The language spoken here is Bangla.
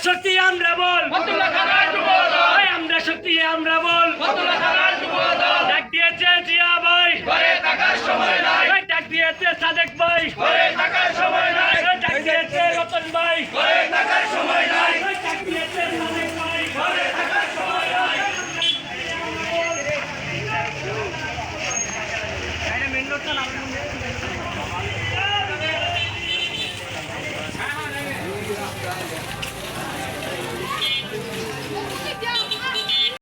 শক্তি আমরা বল, আমরা শক্তি আমরা বল। ডাক দিয়েছে জিয়া ভাই, ডাক দিয়েছে সাদেক ভাই, ডাক দিয়েছে রতন ভাই, ডাক দিয়েছে সাদেক ভাই। মেন রোডটা